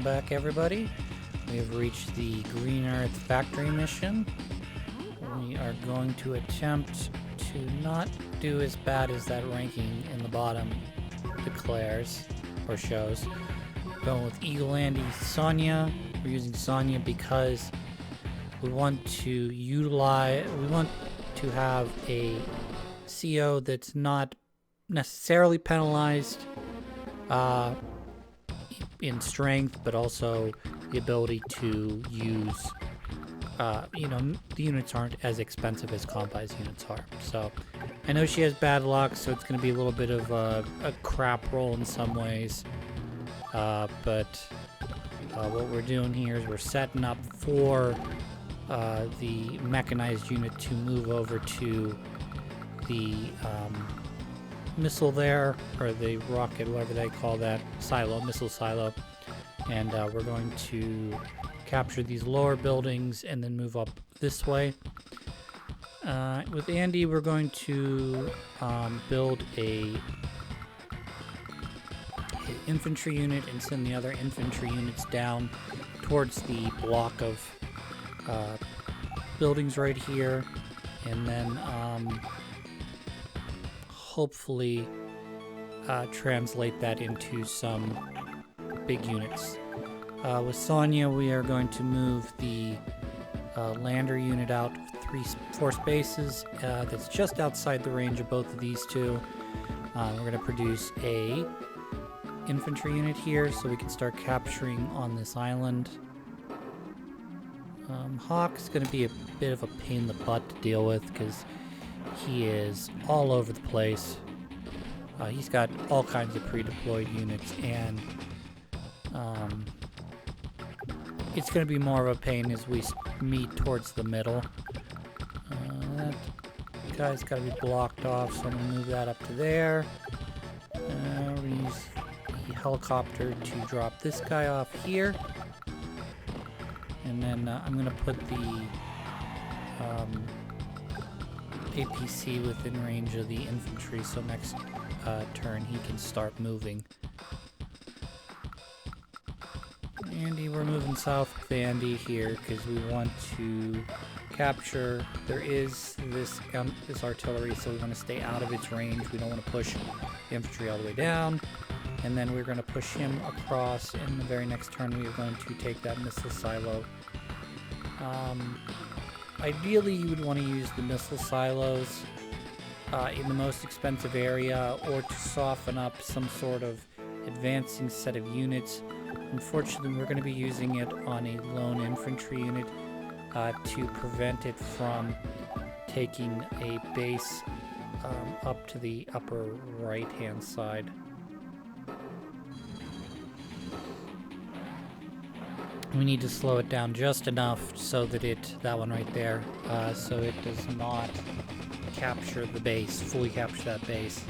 Welcome back, everybody. We have reached the Green Earth Factory mission. We are going to attempt to not do as bad as that ranking in the bottom declares or shows. Going with Eagle Andy Sonya. We're using Sonya because we want to have a CO that's not necessarily penalized in strength, but also the ability to use, the units aren't as expensive as Compy's units are. So I know she has bad luck, so it's going to be a little bit of a crap roll in some ways. But what we're doing here is we're setting up for the mechanized unit to move over to the missile there, or the rocket, whatever they call that, missile silo. And we're going to capture these lower buildings and then move up this way. With Andy, we're going to build a infantry unit and send the other infantry units down towards the block of buildings right here, and then hopefully translate that into some big units. With Sonya, we are going to move the lander unit out 4 spaces. That's just outside the range of both of these two. We're going to produce a infantry unit here so we can start capturing on this island. Hawk's going to be a bit of a pain in the butt to deal with because he is all over the place. He's got all kinds of pre-deployed units, and it's going to be more of a pain as we meet towards the middle. That guy's got to be blocked off, so I'm going to move that up to there. We're going to use the helicopter to drop this guy off here. And then I'm going to put the APC within range of the infantry, so next turn he can start moving. Andy, we're moving south with Andy here because we want to capture. There is this artillery, so we want to stay out of its range. We don't want to push the infantry all the way down. And then we're going to push him across. In the very next turn, we are going to take that missile silo. Ideally, you would want to use the missile silos in the most expensive area, or to soften up some sort of advancing set of units. Unfortunately, we're going to be using it on a lone infantry unit to prevent it from taking a base up to the upper right-hand side. We need to slow it down just enough so that that one right there, so it does not capture the base, fully capture that base.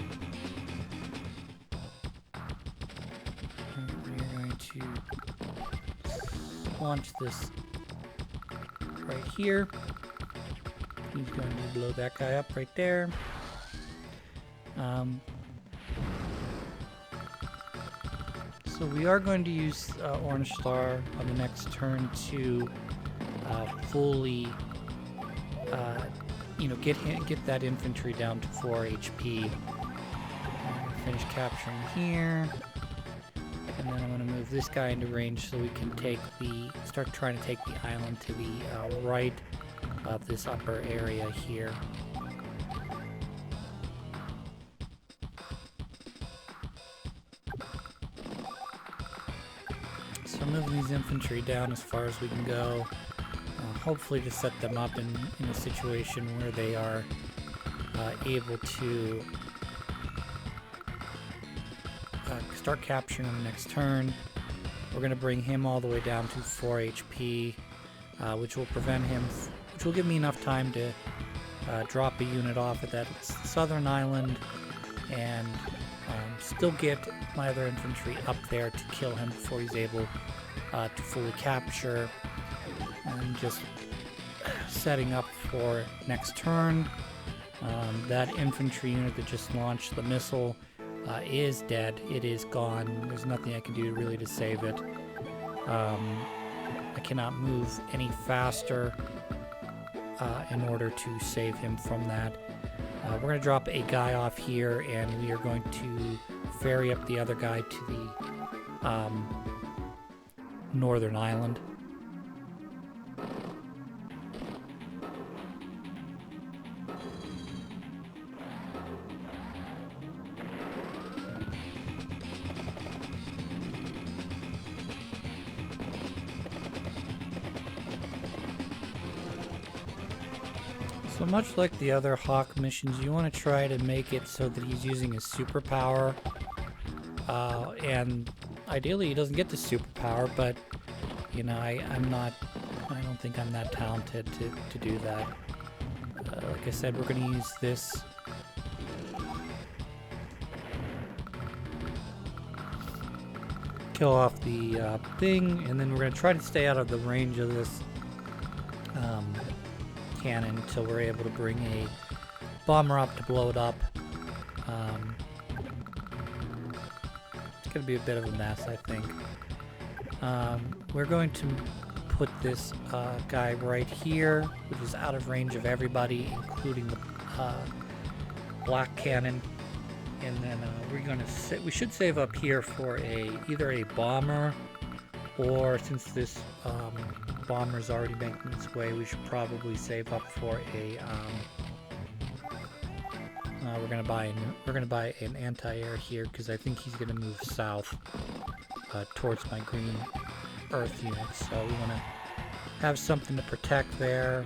We're going to launch this right here. He's going to blow that guy up right there. So we are going to use Orange Star on the next turn to fully, get that infantry down to 4 HP. Finish capturing here, and then I'm going to move this guy into range so we can start trying to take the island to the right of this upper area here. So moving these infantry down as far as we can go, hopefully to set them up in a situation where they are able to start capturing on the next turn. We're going to bring him all the way down to 4 HP, which will give me enough time to drop a unit off at that southern island and still get my other infantry up there to kill him before he's able to fully capture. And just setting up for next turn. That infantry unit that just launched the missile is dead. It is gone. There's nothing I can do really to save it. I cannot move any faster in order to save him from that. We're going to drop a guy off here, and we are going to ferry up the other guy to the northern island. So much like the other Hawk missions, you want to try to make it so that he's using his superpower. And ideally he doesn't get the superpower, but you know, I don't think I'm that talented to do that. Like I said, we're going to use this. Kill off the thing, and then we're going to try to stay out of the range of this cannon until we're able to bring a bomber up to blow it up. It's going to be a bit of a mess, I think. We're going to put this guy right here, which is out of range of everybody, including the black cannon. And then we're going to we should save up here for either a bomber, or since this bomber is already making its way, we should probably save up for a we're gonna buy an anti-air here, because I think he's gonna move south towards my green earth units. So we want to have something to protect there.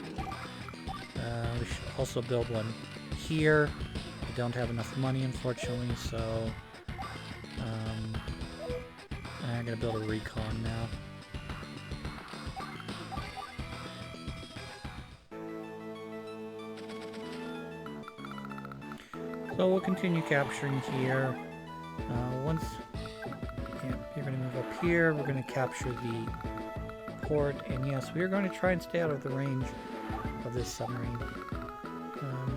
We should also build one here. I don't have enough money, unfortunately, so I'm gonna build a recon now. So we'll continue capturing here. Once you're going to move up here, we're going to capture the port, and yes, we are going to try and stay out of the range of this submarine.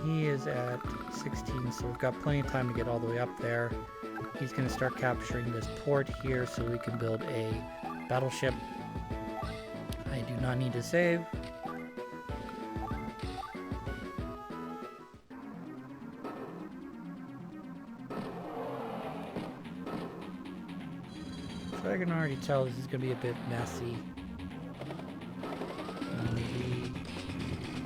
He is at 16, so we've got plenty of time to get all the way up there. He's going to start capturing this port here so we can build a battleship. I do not need to save. So I can already tell this is going to be a bit messy.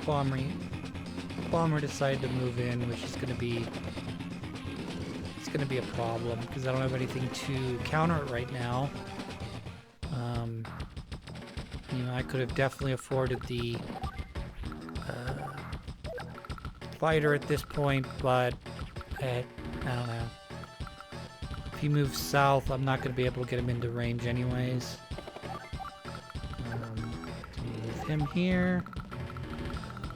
The bomber decided to move in, which is going to be a problem because I don't have anything to counter it right now. You know, I could have definitely afforded the fighter at this point, but I don't know. If he moves south, I'm not going to be able to get him into range anyways. Move him here.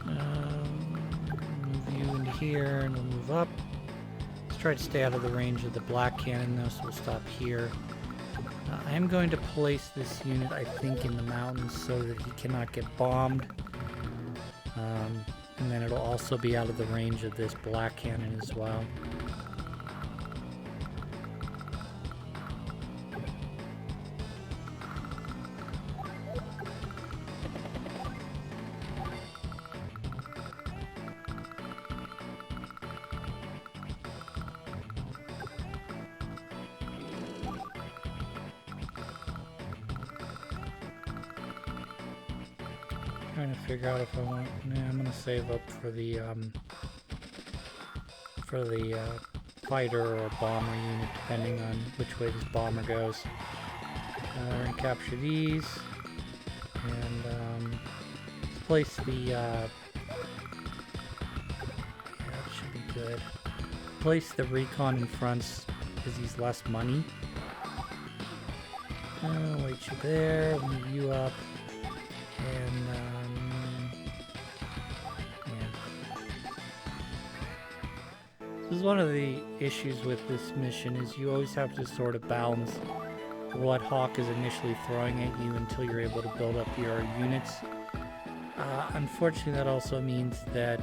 Move you into here, and we'll move up. Let's try to stay out of the range of the black cannon, though, so we'll stop here. I am going to place this unit, I think, in the mountains so that he cannot get bombed. And then it'll also be out of the range of this black cannon as well. Trying to figure out if I want. Nah, I'm gonna save up for the fighter or bomber unit, depending on which way this bomber goes. We're gonna capture these, and let's place the. Yeah, that should be good. Place the recon in front because he's less money. Wait you there. Move you up. And this is one of the issues with this mission, is you always have to sort of balance what Hawk is initially throwing at you until you're able to build up your units. Unfortunately, that also means that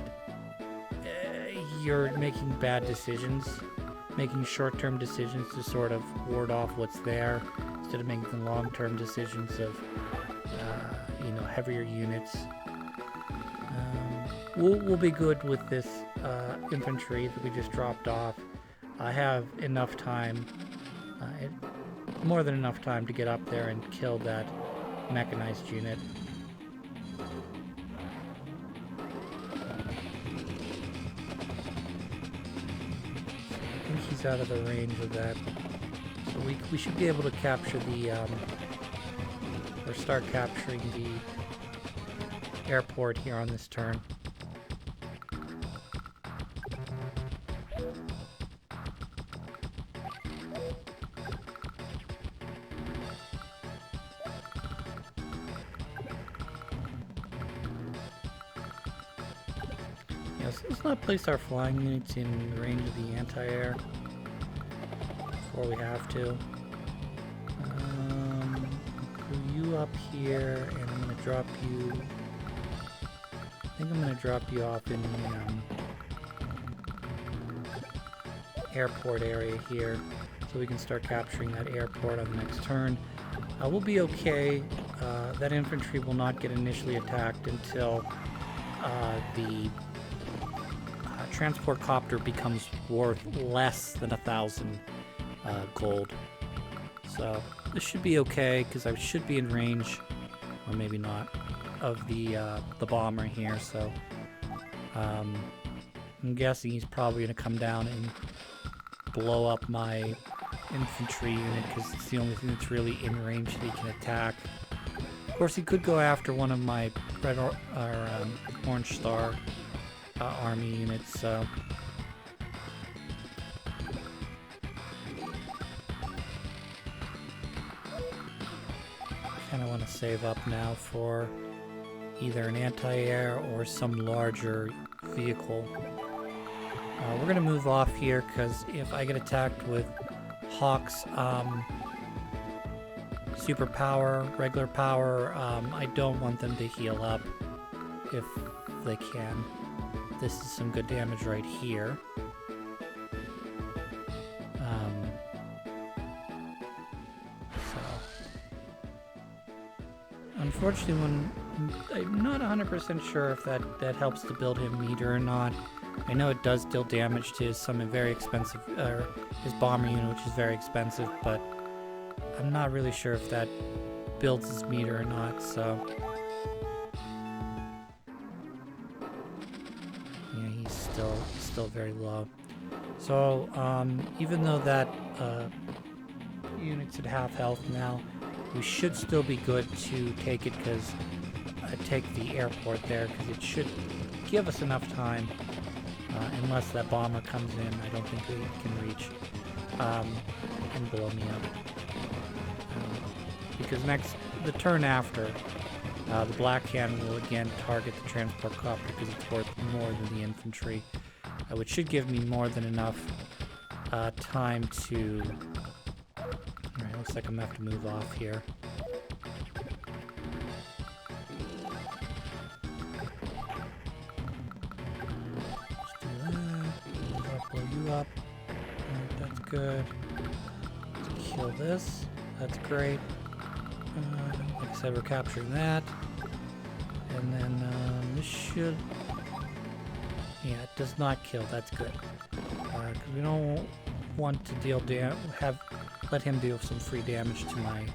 you're making bad decisions, making short-term decisions to sort of ward off what's there. instead of making long-term decisions of, heavier units. We'll be good with this infantry that we just dropped off. I have enough time, more than enough time to get up there and kill that mechanized unit. I think he's out of the range of that. So we should be able to capture the, or start capturing the airport here on this turn. Yes, let's not place our flying units in the range of the anti-air before we have to. Put you up here, and I'm going to drop you. I think I'm going to drop you off in the airport area here, so we can start capturing that airport on the next turn. We'll be okay. That infantry will not get initially attacked until the transport copter becomes worth less than 1,000 gold. So this should be okay because I should be in range, or maybe not, of the bomber here. So I'm guessing he's probably going to come down and blow up my infantry unit because it's the only thing that's really in range that he can attack. Of course, he could go after one of my red or orange star army units. So kind of want to save up now for either an anti-air or some larger vehicle. We're going to move off here because if I get attacked with Hawk's super power, regular power, I don't want them to heal up if they can. This is some good damage right here. Unfortunately, when I'm not 100% sure if that helps to build him meter or not. I know it does deal damage to some very expensive, his bomber unit, which is very expensive, but I'm not really sure if that builds his meter or not, so. Yeah, he's still very low. So, even though that unit's at half health now, we should still be good to take it because take the airport there because it should give us enough time. Unless that bomber comes in, I don't think we can reach and blow me up. Because the turn after, the Black Hand will again target the transport copter because it's worth more than the infantry, which should give me more than enough time to. Alright, looks like I'm gonna have to move off here. Up. Right, that's good. Let's kill this. That's great. Like I said, we're capturing that. And then this should... Yeah, it does not kill. That's good. Because we don't want to let him deal some free damage to my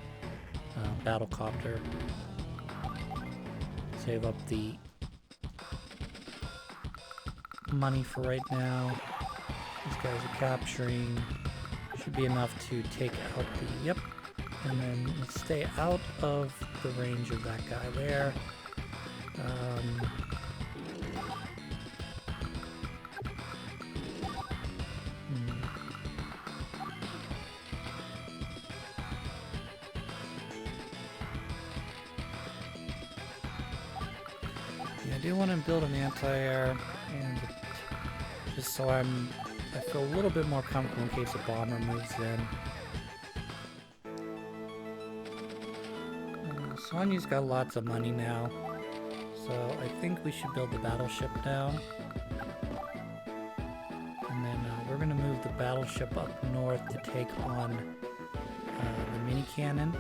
battle copter. Save up the money for right now. These guys are capturing. Should be enough to take out the... Yep. And then stay out of the range of that guy there. Yeah, I do want to build an anti-air, and just so I feel a little bit more comfortable in case a bomber moves in. Sonya's got lots of money now, so I think we should build the battleship now. And then we're going to move the battleship up north to take on the mini cannon.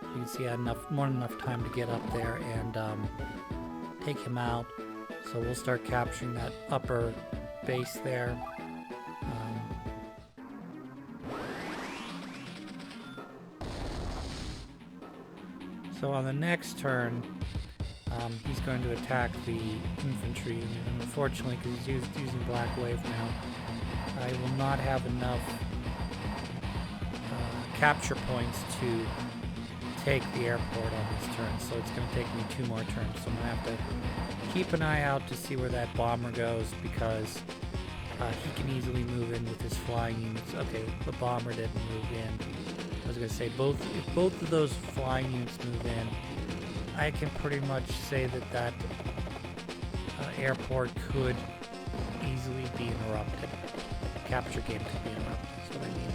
You can see I had more than enough time to get up there and take him out. So we'll start capturing that upper base there. So on the next turn, he's going to attack the infantry, and unfortunately, because he's using Black Wave now, I will not have enough capture points to take the airport on this turn, so it's going to take me 2 more turns. So I'm going to have to keep an eye out to see where that bomber goes, because he can easily move in with his flying units. Okay, the bomber didn't move in. I was going to say, if both of those flying units move in, I can pretty much say that airport could easily be interrupted. The capture game could be interrupted. That's what I mean.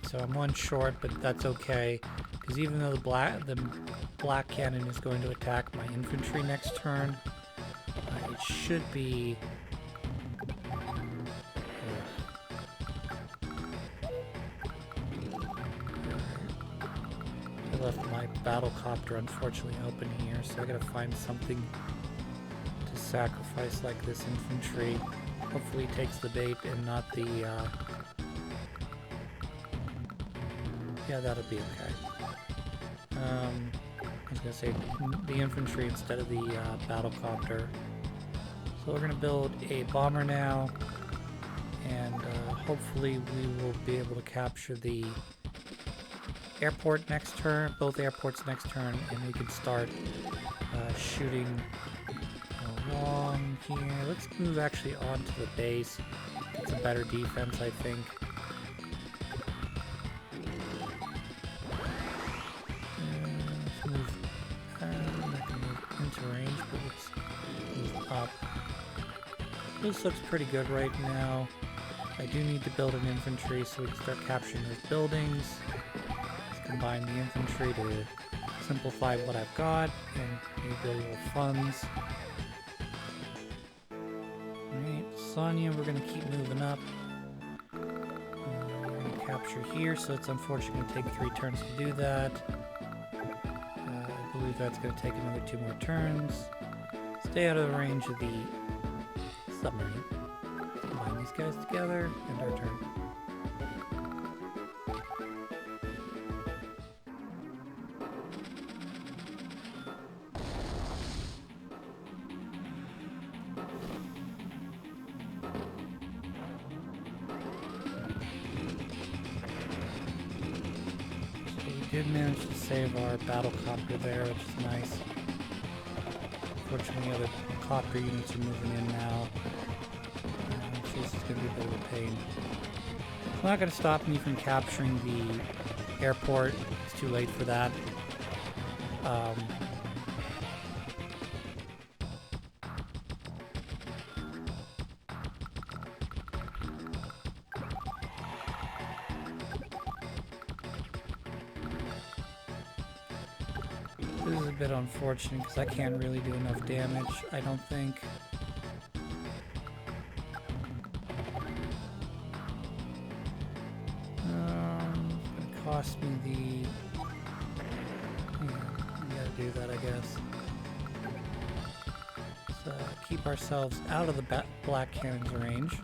So I'm 1 short, but that's okay, because even though the black cannon is going to attack my infantry next turn, it should be... I left my battlecopter unfortunately open here, so I gotta find something to sacrifice like this infantry. Hopefully it takes the bait and not the... Yeah, that'll be okay. I was gonna say the infantry instead of the battlecopter. So we're gonna build a bomber now, and hopefully we will be able to capture the airport next turn, both airports next turn, and we can start shooting along here. Let's move actually onto the base. It's a better defense, I think. Let's move. I'm not gonna move into range, but let's move up. This looks pretty good right now. I do need to build an infantry so we can start capturing those buildings. Let's combine the infantry to simplify what I've got and maybe a little funds. Alright, Sonya, we're going to keep moving up. We're going to capture here, so it's unfortunately going to take 3 turns to do that. I believe that's going to take another 2 more turns. Stay out of the range of the submarine. Combine these guys together, and our turn. So we did manage to save our battlecopter there, which is nice. Unfortunately, other copter units are moving in now. This is going to be a bit of a pain. It's not going to stop me from capturing the airport. It's too late for that. This is a bit unfortunate because I can't really do enough damage, I don't think. Cost me the... Yeah, we gotta do that, I guess. So keep ourselves out of the black cannon's range.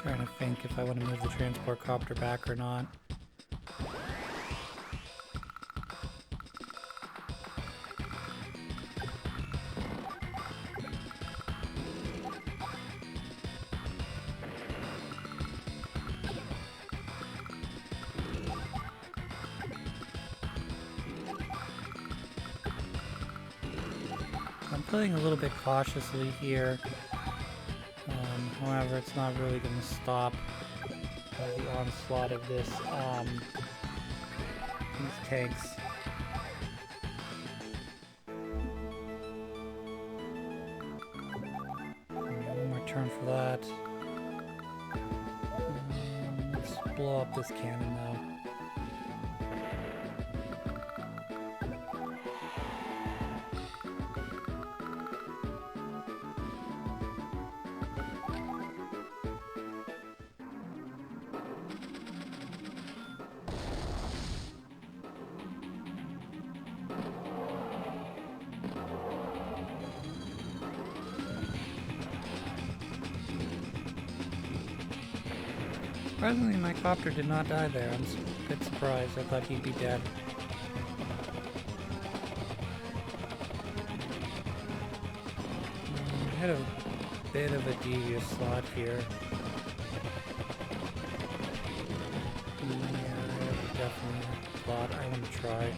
Trying to think if I want to move the transport copter back or not. building a little bit cautiously here. However, it's not really going to stop the onslaught of these tanks. One more turn for that. Let's blow up this cannon though. Surprisingly, my copter did not die there. I'm a bit surprised. I thought he'd be dead. I had a bit of a devious slot here. Yeah, I have definitely a plot I want to try.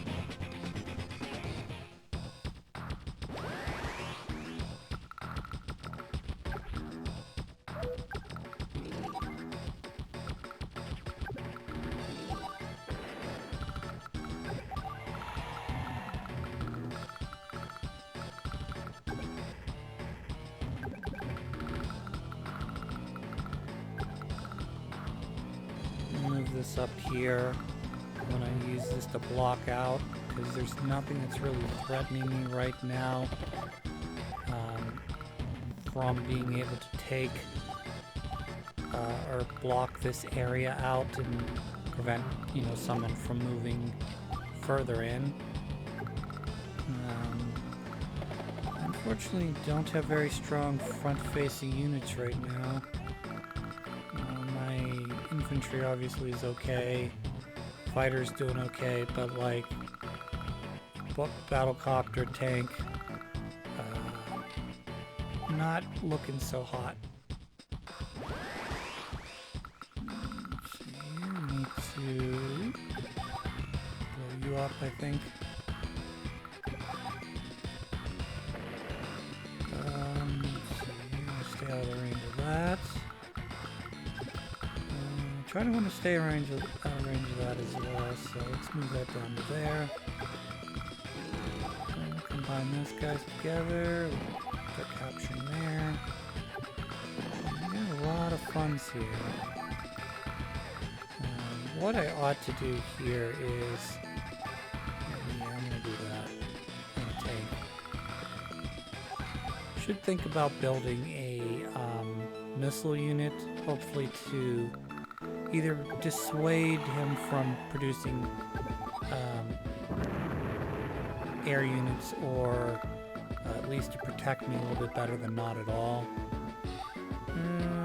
Move this up here when I use this to block out, because there's nothing that's really threatening me right now from being able to take or block this area out and prevent, you know, someone from moving further in. Unfortunately, don't have very strong front-facing units right now. Infantry obviously is okay, fighters doing okay, but like battlecopter tank, not looking so hot. Let's see, need to blow you up, I think. Let's see, stay out of the range of that. I don't want to stay out of range of that as well, so let's move that down to there. Combine those guys together, start capturing there. We got a lot of funds here. What I ought to do here is, yeah, I'm going to do that. I'm going to tank. Should think about building a missile unit, hopefully to either dissuade him from producing air units, or at least to protect me a little bit better than not at all.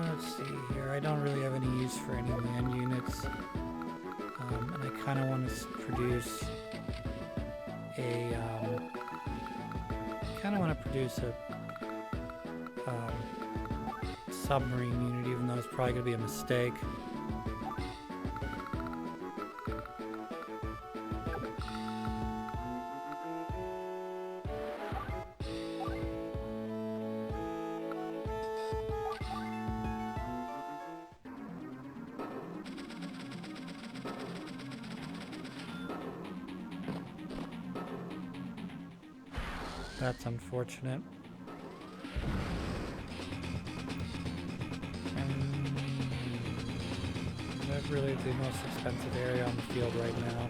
Let's see here. I don't really have any use for any land units, and I kind of want to produce a submarine unit, even though it's probably going to be a mistake. That's unfortunate. That's really the most expensive area on the field right now.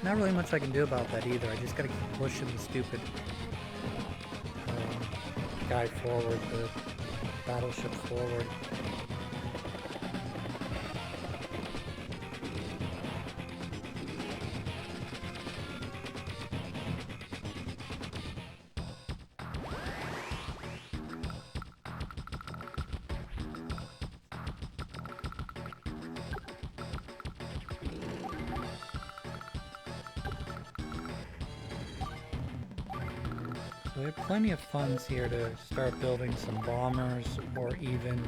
Not really much I can do about that either. I just gotta keep pushing the stupid guy forward, the battleship forward. So we have plenty of funds here to start building some bombers, or even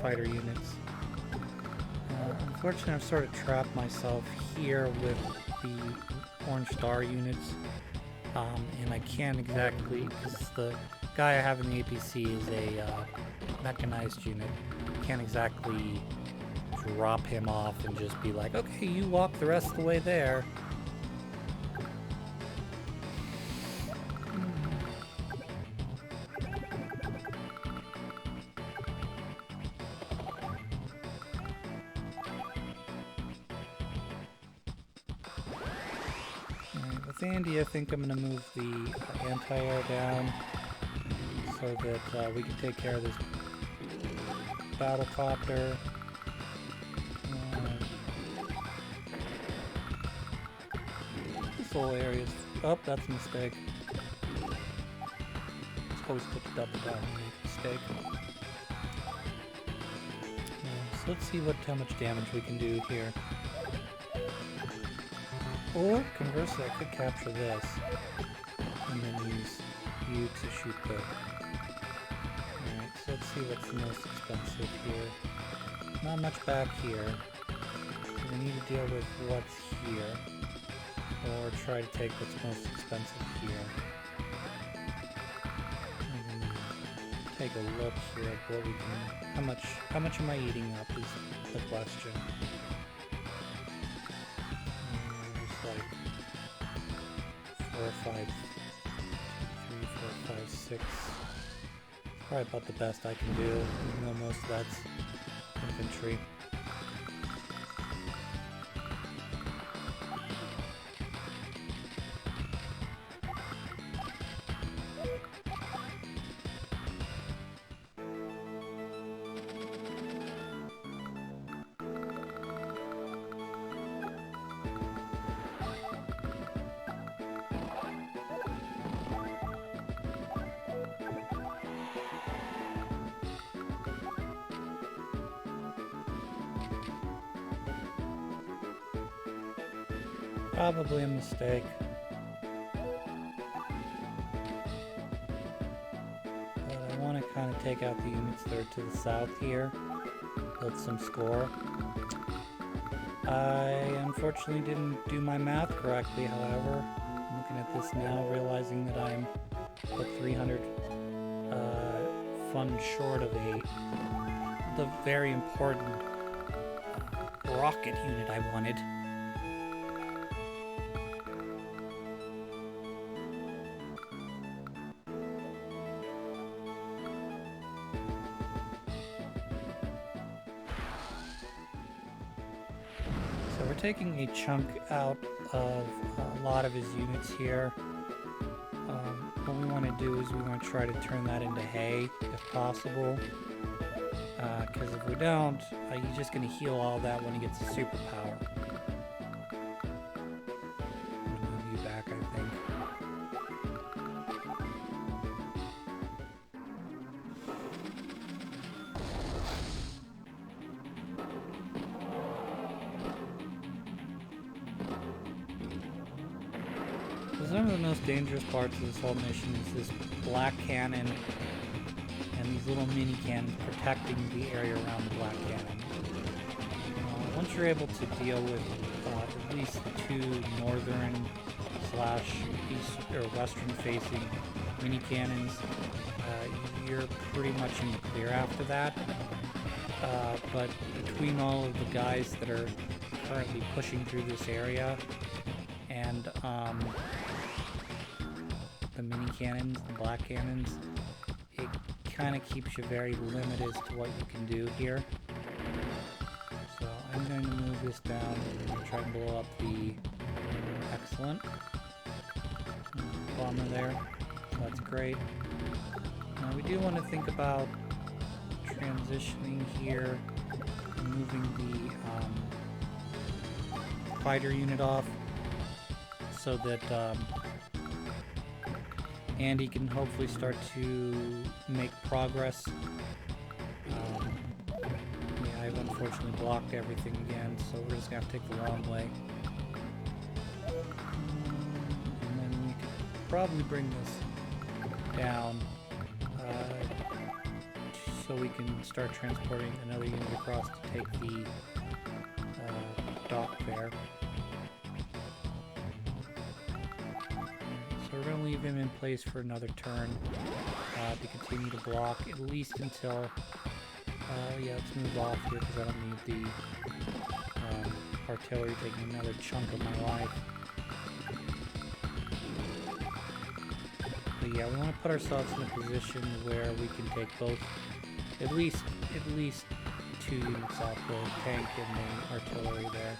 fighter units. Unfortunately, I've sort of trapped myself here with the orange star units, and I can't exactly, because the guy I have in the APC is a mechanized unit. Can't exactly drop him off and just be like, okay, you walk the rest of the way there. Alright, with Andy, I think I'm going to move the anti-air down so that we can take care of this battle copter. This whole area's... Oh, that's a mistake. It's always put the double down and make a mistake. So let's see how much damage we can do here. Or, conversely, I could capture this and then use you to shoot the... Alright, so let's see what's the most expensive here. Not much back here. We need to deal with what's here. Or try to take what's most expensive here. And then take a look here at what we can... How much am I eating up is the question. Like 4 or 5, 3, 4, 5, 6. Probably about the best I can do, even though most of that's infantry. Probably a mistake. But I want to kind of take out the units that are to the south here. Build some score. I unfortunately didn't do my math correctly, however. I'm looking at this now, realizing that I'm at 300 funds short of the very important rocket unit I wanted. Taking a chunk out of a lot of his units here. What we want to do is we want to try to turn that into hay if possible, because if we don't, he's just going to heal all that when he gets a superpower. I'm going to move you back, I think. Some of the most dangerous parts of this whole mission is this black cannon and these little mini cannons protecting the area around the black cannon. Once you're able to deal with at least the two northern / east or western facing mini cannons, you're pretty much in the clear after that. But between all of the guys that are currently pushing through this area and the mini cannons, the black cannons, it kind of keeps you very limited as to what you can do here. So I'm going to move this down and try and blow up the excellent bomber there. So that's great. Now we do want to think about transitioning here and moving the fighter unit off so that Andy can hopefully start to make progress. Yeah, I've unfortunately blocked everything again, so we're just going to have to take the long way. And then we could probably bring this down so we can start transporting another unit across to take the dock there. So we're going to leave him in place for another turn to continue to block, at least until... yeah, let's move off here because I don't need the artillery taking another chunk of my life. But yeah, we want to put ourselves in a position where we can take both, at least 2 units off the tank and the artillery there.